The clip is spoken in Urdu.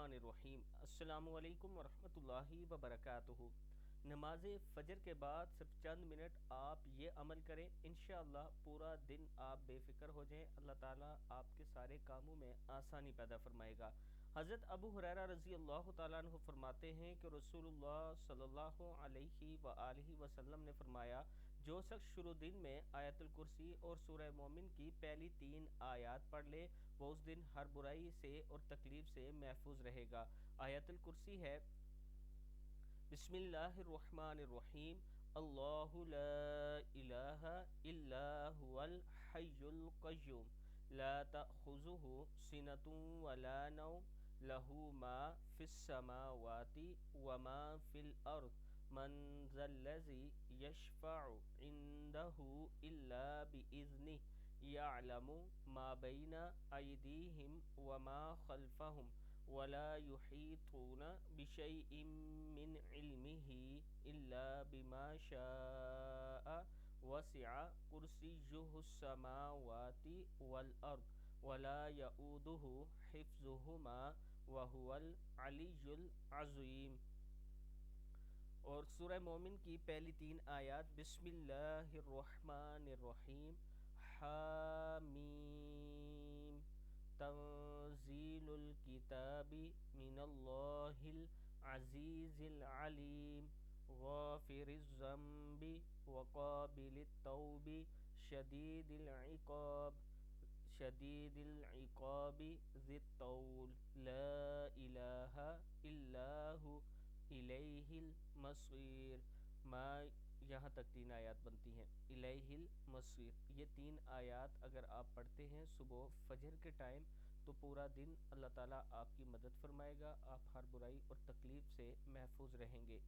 الرحمن الرحیم۔ السلام علیکم ورحمۃ اللہ وبرکاتہ۔ نماز فجر کے بعد صرف چند منٹ آپ یہ عمل کریں، انشاءاللہ پورا دن آپ بے فکر ہو جائیں، اللہ تعالیٰ آپ کے سارے کاموں میں آسانی پیدا فرمائے گا۔ حضرت ابو ہریرہ رضی اللہ تعالیٰ عنہ فرماتے ہیں کہ رسول اللہ صلی اللہ علیہ وآلہ وسلم نے فرمایا، جو شخص شروع دن میں آیت الکرسی اور سورہ مومن کی پہلی 3 آیات پڑھ لے وہ اس دن ہر برائی سے اور تکلیف سے محفوظ رہے گا۔ آیت الکرسی ہے: بسم اللہ الرحمن الرحیم، اللہ لا الہ الا هو الحی القیوم لا تأخذہ سنۃ ولا نوم لہ ما فی السماوات وما فی الارض من ذا الذی یشفع عنده الا بإذنہ یعلم ما بین ایدیہم وما خلفہم ولا یحیطون بشیء من علمہ الا بما شاء وسع کرسیہ السماوات والارض ولا یؤودہ حفظہما وہو العلی العظیم۔ اور سورہ مومن کی پہلی 3 آیات: بسم اللہ الرحمن الرحیم، حامیم، تنزیل الکتاب من اللہ العزیز العلیم، غافر الذنب وقابل التوب شدید العقاب ذی الطول، لا الہ الا ہو الیہ المصیر۔ یہاں تک 3 آیات بنتی ہیں۔ الیہ المصیر، یہ 3 آیات اگر آپ پڑھتے ہیں صبح فجر کے ٹائم تو پورا دن اللہ تعالیٰ آپ کی مدد فرمائے گا، آپ ہر برائی اور تکلیف سے محفوظ رہیں گے۔